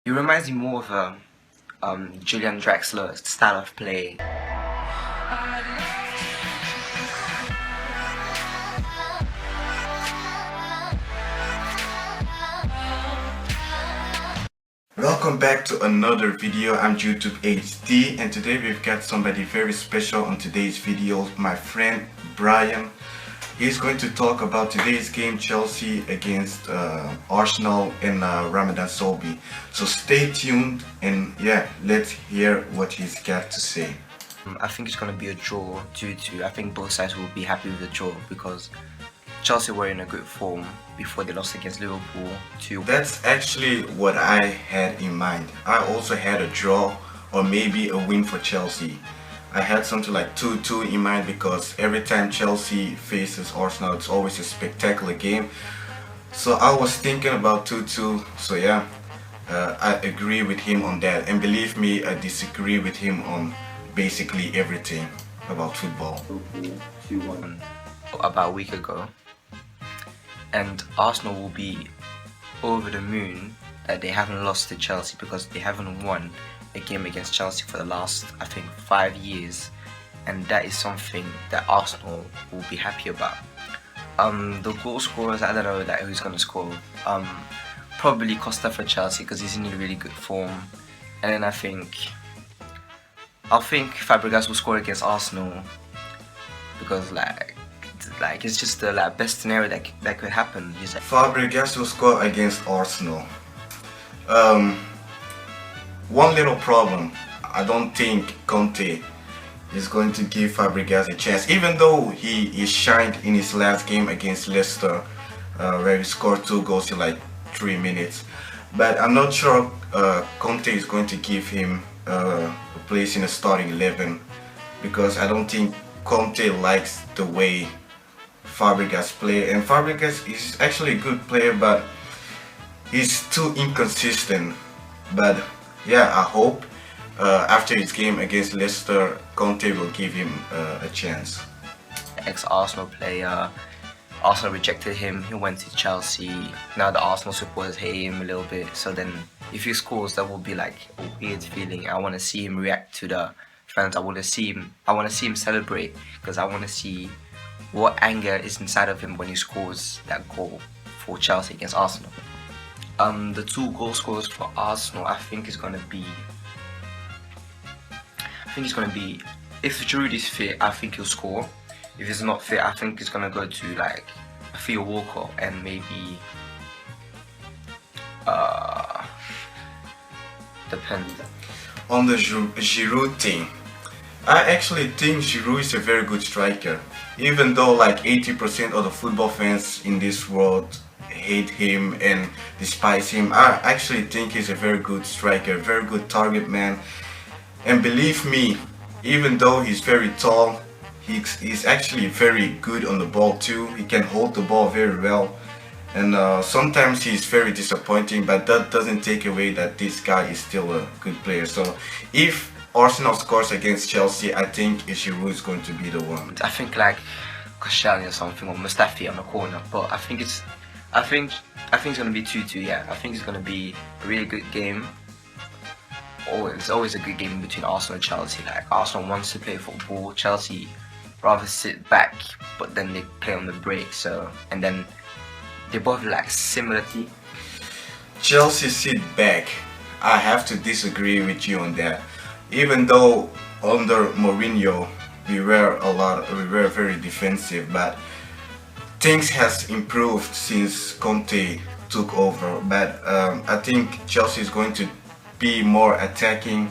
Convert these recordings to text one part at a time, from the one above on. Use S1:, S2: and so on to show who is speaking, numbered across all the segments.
S1: He reminds me more of a Julian Draxler style of play.
S2: Welcome back to another video. I'm YouTube HD, and today we've got somebody very special on today's video, my friend Brian. He's going to talk about today's game, Chelsea against Arsenal and Ramadan Sobhy. So stay tuned and yeah, let's hear what he's got to say.
S1: I think it's going to be a draw I think both sides will be happy with the draw because Chelsea were in a good form before they lost against Liverpool 2.
S2: That's actually what I had in mind. I also had a draw or maybe a win for Chelsea. I had something like 2-2 in mind because every time Chelsea faces Arsenal it's always a spectacular game. So I was thinking about 2-2, so yeah, I agree with him on that, and believe me, I disagree with him on basically everything about football.
S1: 2-1 about a week ago, and Arsenal will be over the moon that they haven't lost to Chelsea because they haven't won a game against Chelsea for the last, I think, 5 years, and that is something that Arsenal will be happy about. The goal scorers, I don't know who's gonna score. Probably Costa for Chelsea because he's in a really good form, and then I think Fabregas will score against Arsenal because like it's just the best scenario that could happen.
S2: Fabregas will score against Arsenal. One little problem, I don't think Conte is going to give Fabregas a chance, even though he shined in his last game against Leicester, where he scored 2 goals in like 3 minutes. But I'm not sure Conte is going to give him a place in the starting 11, because I don't think Conte likes the way Fabregas play, and Fabregas is actually a good player, but he's too inconsistent. But yeah, I hope after his game against Leicester, Conte will give him a chance.
S1: Ex-Arsenal player, Arsenal rejected him, he went to Chelsea. Now the Arsenal supporters hate him a little bit, so then if he scores, that will be like a weird feeling. I want to see him react to the fans. I want to see him celebrate, because I want to see what anger is inside of him when he scores that goal for Chelsea against Arsenal. The 2 goal scorers for Arsenal, I think it's gonna be if Giroud is fit, I think he'll score. If he's not fit, I think it's gonna go to like Theo Walcott and maybe depends.
S2: On the Giroud thing, I actually think Giroud is a very good striker, even though like 80% of the football fans in this world hate him and despise him. I actually think he's a very good striker, very good target man, and believe me, even though he's very tall, he's actually very good on the ball too. He can hold the ball very well, and sometimes he's very disappointing, but that doesn't take away that this guy is still a good player. So if Arsenal scores against Chelsea, I think Giroud is going to be the one.
S1: I think like Koscielny or something, or Mustafi on the corner, but I think it's gonna be 2-2. Yeah, I think it's gonna be a really good game. It's always a good game between Arsenal and Chelsea. Like Arsenal wants to play football, Chelsea rather sit back, but then they play on the break. So, and then they both like similar team.
S2: Chelsea sit back. I have to disagree with you on that. Even though under Mourinho we were very defensive, but things has improved since Conte took over. But I think Chelsea is going to be more attacking.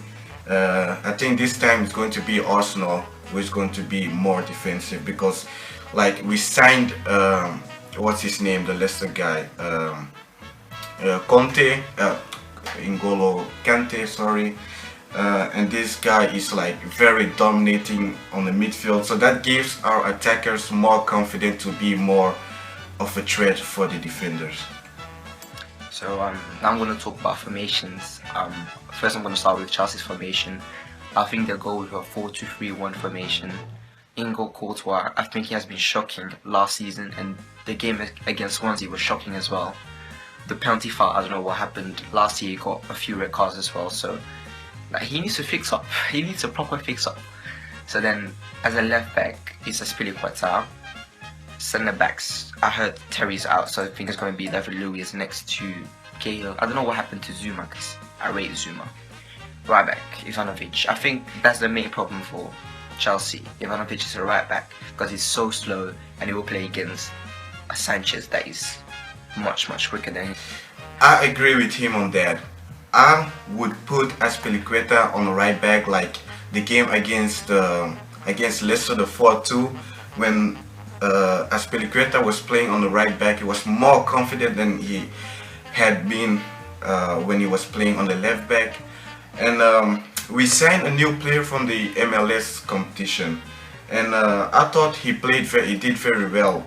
S2: I think this time it's going to be Arsenal who is going to be more defensive, because like we signed what's his name, the Leicester guy, Conte, N'Golo Kante, sorry. And this guy is like very dominating on the midfield, so that gives our attackers more confidence to be more of a threat for the defenders.
S1: So now I'm going to talk about formations. First I'm going to start with Chelsea's formation. I think they'll go with a 4-2-3-1 formation. Ingo Courtois, I think he has been shocking last season, and the game against Swansea was shocking as well. the penalty foul, I don't know what happened. Last year he got a few red cards as well, so like he needs to fix up. He needs a proper fix up. So then as a left back, it's Aspilicueta. Centre backs, I heard Terry's out, so I think it's going to be David Luiz next to Gale. I don't know what happened to Zuma, because I rate Zuma. Right back, Ivanovic. I think that's the main problem for Chelsea. Ivanovic is a right back because he's so slow and he will play against a Sanchez that is much quicker than him.
S2: I agree with him on that. I would put Aspilicueta on the right back, like the game against Leicester, the 4-2, when Aspilicueta was playing on the right back. He was more confident than he had been when he was playing on the left back. And we signed a new player from the MLS competition, and I thought he did very well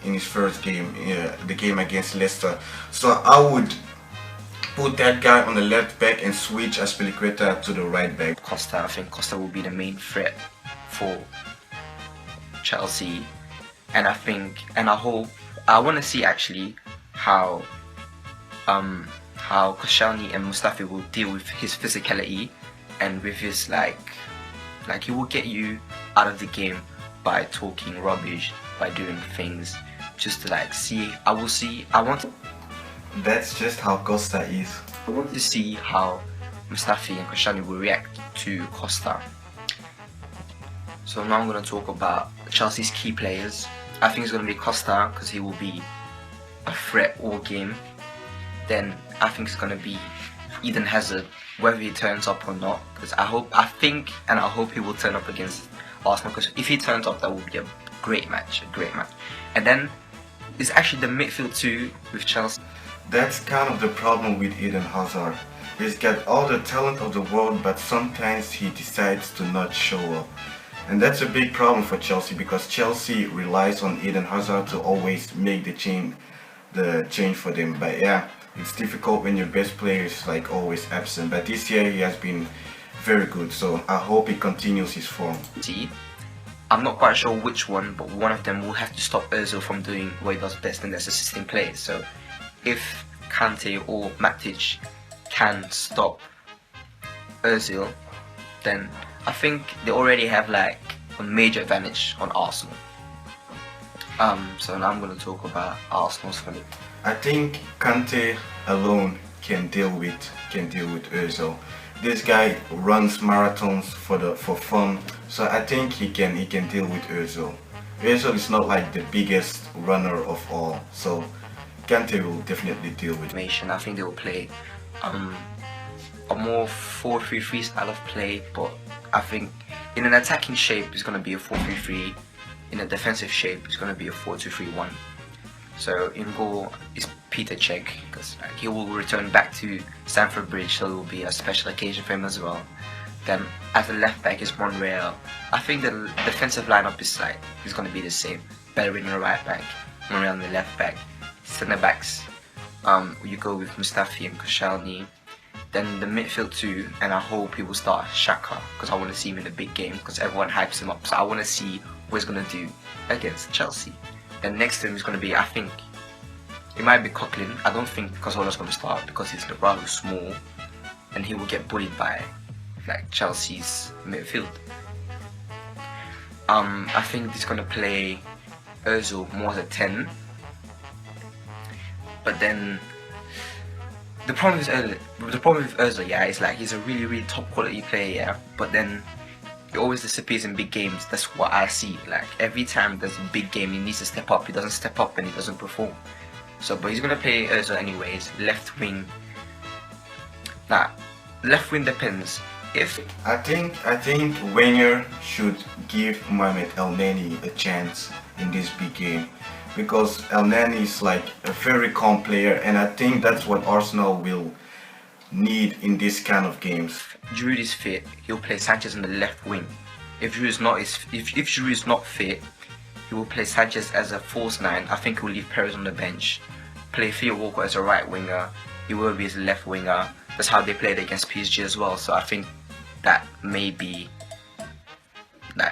S2: in his first game, the game against Leicester. So I would put that guy on the left back and switch Aspilicueta to the right back.
S1: Costa, I think Costa will be the main threat for Chelsea, and I want to see actually how Koscielny and Mustafi will deal with his physicality and with his like he will get you out of the game by talking rubbish, by doing things just to like see.
S2: That's just how Costa is.
S1: I want to see how Mustafi and Koscielny will react to Costa. So now I'm going to talk about Chelsea's key players. I think it's going to be Costa because he will be a threat all game. Then I think it's going to be Eden Hazard, whether he turns up or not, because I hope he will turn up against Arsenal, because if he turns up, that will be a great match. And then it's actually the midfield too with Chelsea.
S2: That's kind of the problem with Eden Hazard. He's got all the talent of the world, but sometimes he decides to not show up. And that's a big problem for Chelsea, because Chelsea relies on Eden Hazard to always make the change for them. But yeah, it's difficult when your best player is like always absent. But this year he has been very good, so I hope he continues his form.
S1: I'm not quite sure which one, but one of them will have to stop Ozil from doing what he does best, and that's assisting players. So if Kante or Matic can stop Ozil, then I think they already have like a major advantage on Arsenal. So now I'm going to talk about Arsenal's front.
S2: I think Kante alone can deal with Ozil. This guy runs marathons for fun, so I think he can deal with Ozil. Ozil is not like the biggest runner of all, so Kante will definitely deal with it.
S1: I think they will play a more 4-3-3 style of play, but I think in an attacking shape it's going to be a 4-3-3. In a defensive shape it's going to be a 4-2-3-1. So in goal is Peter Cech, because he will return back to Stamford Bridge, so it will be a special occasion for him as well. Then as a left back is Monreal. I think the defensive lineup is going to be the same. Bellerin on the right back, Monreal on the left back. Centre backs, you go with Mustafi and Koscielny. Then the midfield too, and I hope he will start Xhaka, because I want to see him in the big game, because everyone hypes him up. So I want to see what he's going to do against Chelsea. Then next to him is going to be, I think, it might be Coquelin. I don't think Cazorla's going to start because he's rather small, and he will get bullied by like Chelsea's midfield. I think he's going to play Ozil more as a 10. But then the problem with Ozil, yeah, is like he's a really top quality player, yeah, but then he always disappears in big games. That's what I see. Like every time there's a big game, he needs to step up. He doesn't step up and he doesn't perform. So, but he's gonna play Ozil anyways. Left wing. Left wing depends.
S2: I think Wenger should give Mohamed Elneny a chance in this big game, because Elneny is like a very calm player, and I think that's what Arsenal will need in this kind of games.
S1: If Giroud is fit, he'll play Sanchez on the left wing. If Giroud is not fit, he will play Sanchez as a false 9. I think he'll leave Perez on the bench. Play Theo Walker as a right winger. He will be as a left winger. That's how they played against PSG as well. So I think that may be the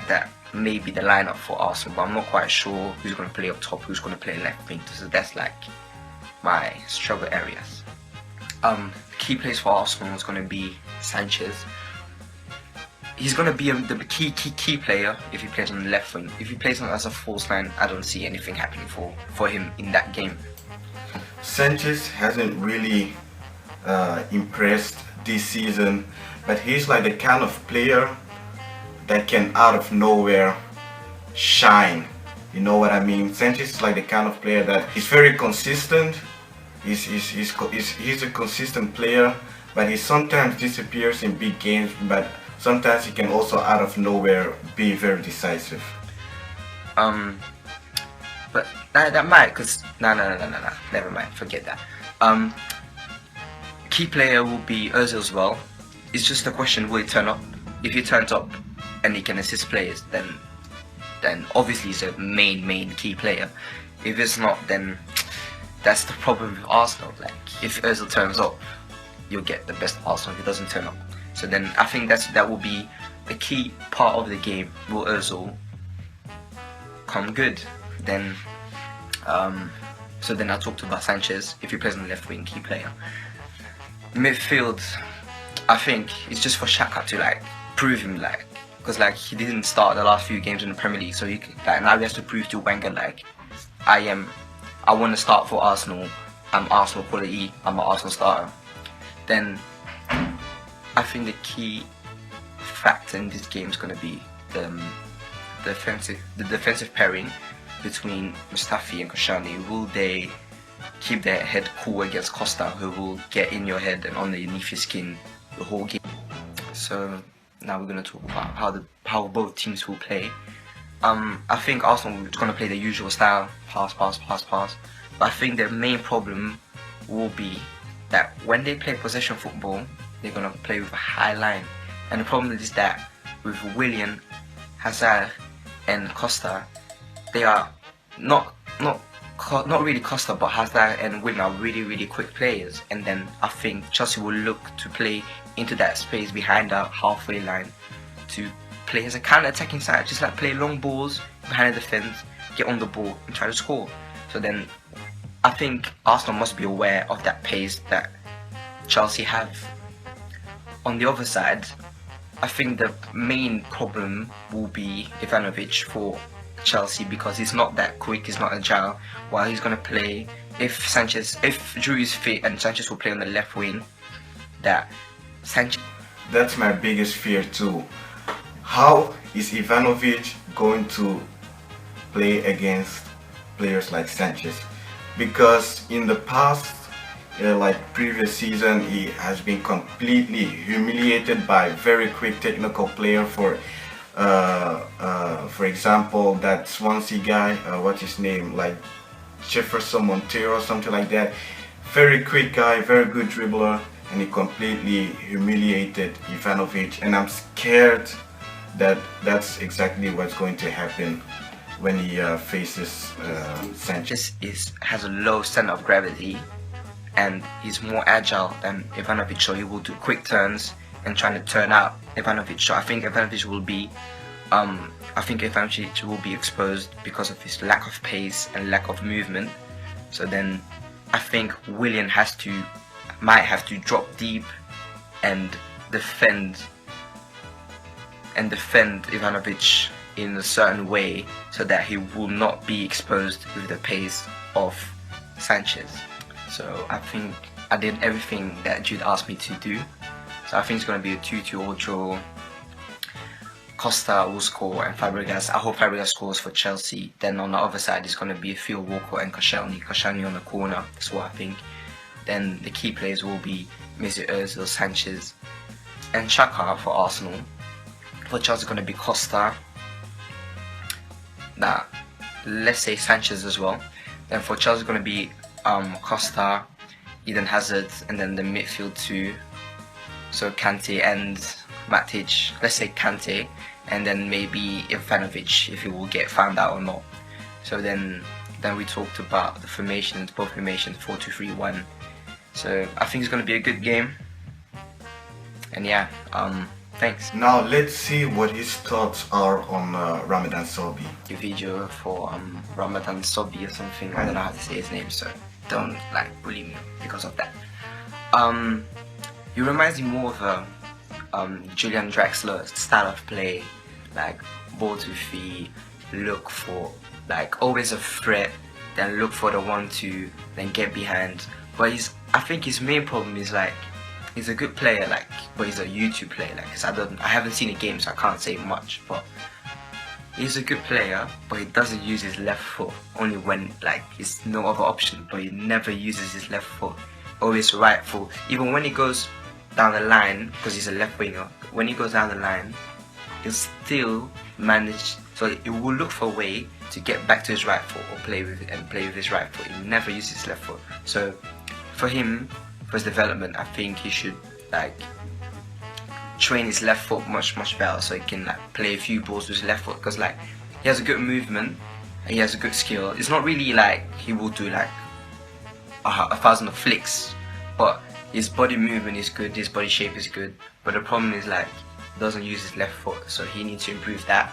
S1: lineup for Arsenal, but I'm not quite sure who's going to play up top, who's going to play left wing. So that's like my struggle areas. Key players for Arsenal is going to be Sanchez. He's going to be the key player if he plays on the left wing. If he plays on as a false nine, I don't see anything happening for him in that game.
S2: Sanchez hasn't really impressed this season, but he's like the kind of player that can out of nowhere shine. You know what I mean? Sanchez is like the kind of player that he's very consistent. He's a consistent player, but he sometimes disappears in big games, but sometimes he can also out of nowhere be very decisive.
S1: But that might, cause no, never mind, forget that. Key player will be Ozil as well. It's just a question, will he turn up? If he turns up and he can assist players, then obviously he's a main key player. If it's not, then that's the problem with Arsenal. Like, if Ozil turns up, you'll get the best Arsenal. If he doesn't turn up, so then I think that will be the key part of the game. Will Ozil come good? Then, so then I talked about Sanchez. If he plays on the left wing, key player. Midfield, I think it's just for Xhaka to like prove him, like, because like he didn't start the last few games in the Premier League, so he like now he has to prove to Wenger like I want to start for Arsenal. I'm Arsenal quality. I'm an Arsenal starter. Then I think the key factor in this game is going to be the defensive pairing between Mustafi and Koscielny. Will they keep their head cool against Costa, who will get in your head and underneath your skin the whole game? So now we're going to talk about how both teams will play. I think Arsenal is going to play the usual style, pass. But I think their main problem will be that when they play possession football, they're going to play with a high line. And the problem is that with Willian, Hazard and Costa, they are not really Costa, but Hazard and Willian are really quick players. And then I think Chelsea will look to play into that space behind the halfway line to play as a counter-attacking side, just like play long balls behind the defence, get on the ball and try to score. So then I think Arsenal must be aware of that pace that Chelsea have. On the other side, I think the main problem will be Ivanovic for Chelsea, because he's not that quick, he's not agile. While he's going to play, if Drew is fit and Sanchez will play on the left wing,
S2: that's my biggest fear too. How is Ivanovic going to play against players like Sanchez? Because in the past, like previous season, he has been completely humiliated by a very quick technical player. For example, that Swansea guy, what's his name, like Jefferson Montero, something like that. Very quick guy, very good dribbler, and he completely humiliated Ivanovic. And I'm scared that that's exactly what's going to happen when he faces Sanchez.
S1: Has a low center of gravity, and he's more agile than Ivanovic, so he will do quick turns and trying to turn out Ivanovic. So I think Ivanovic will be exposed because of his lack of pace and lack of movement. So then I think Willian might have to drop deep and defend Ivanovic in a certain way so that he will not be exposed with the pace of Sanchez. So I think I did everything that Jude asked me to do. So I think it's going to be a 2-2 or draw. Costa will score and Fabregas. I hope Fabregas scores for Chelsea. Then on the other side it's going to be Phil Walker and Koscielny on the corner. That's what I think. Then the key players will be Mesut Ozil, Sanchez and Xhaka for Arsenal. For Chelsea, going to be Costa. Now, let's say Sanchez as well. Then for Chelsea, going to be Costa, Eden Hazard, and then the midfield two. So Kante and Matic. Let's say Kante, and then maybe Ivanovic if he will get found out or not. So then we talked about the formations, both formations, 4-2-3-1. So I think it's going to be a good game. And yeah, thanks.
S2: Now let's see what his thoughts are on Ramadan Sobhy.
S1: The video for Ramadan Sobhy or something. I don't know how to say his name, so don't like bully me because of that. He reminds me more of a Julian Draxler style of play, like ball to feet, look for, like always a threat, then look for the 1-2, then get behind. But I think his main problem is like he's a good player, like, but he's a YouTube player. Like, 'cause I haven't seen a game, so I can't say much. But he's a good player, but he doesn't use his left foot only when like it's no other option. But he never uses his left foot, always right foot. Even when he goes down the line, because he's a left winger, when he goes down the line, he'll still manage. So he will look for a way to get back to his right foot or play with his right foot. He never uses his left foot. So for him, for his development, I think he should like train his left foot much better, so he can like play a few balls with his left foot, because like he has a good movement and he has a good skill. It's not really like he will do like a thousand of flicks, but his body movement is good, his body shape is good. But the problem is like he doesn't use his left foot, so he needs to improve that.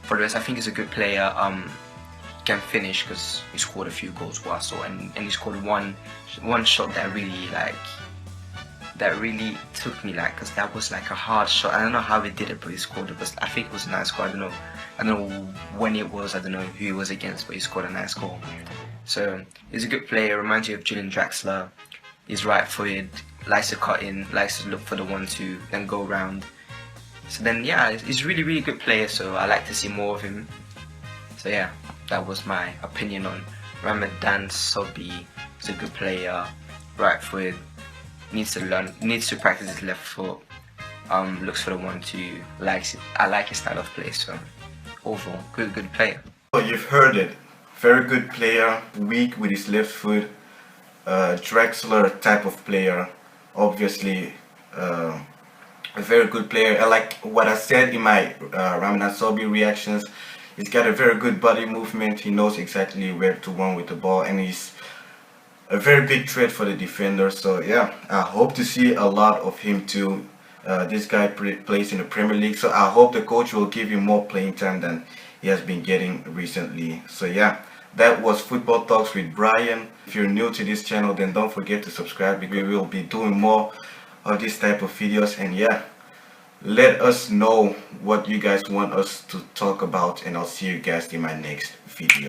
S1: For the rest, I think he's a good player. He can finish because he scored a few goals what I saw, and he scored one shot that really took me, like, because that was like a hard shot. I don't know how he did it, but he scored it. I think it was a nice goal. I don't know when it was. I don't know who he was against, but he scored a nice goal. So he's a good player. Reminds you of Julian Draxler. He's right-footed, likes to cut in, likes to look for the 1-2, then go round. So then yeah, he's a really good player. So I like to see more of him. So yeah, that was my opinion on Ramadan Sobhy. He's a good player, right-footed. Needs to practice his left foot. Looks for the 1-2. Likes it. I like his style of play. So overall, good player.
S2: Well, you've heard it. Very good player. Weak with his left foot. Draxler type of player. Obviously, a very good player. I like what I said in my Ramadan Sobhy reactions. He's got a very good body movement. He knows exactly where to run with the ball, and he's a very big threat for the defender. So yeah, I hope to see a lot of him too. This guy plays in the Premier League, so I hope the coach will give him more playing time than he has been getting recently. So yeah, that was Football Talks with Brian. If you're new to this channel, then don't forget to subscribe, because we will be doing more of this type of videos. And yeah, let us know what you guys want us to talk about, and I'll see you guys in my next video.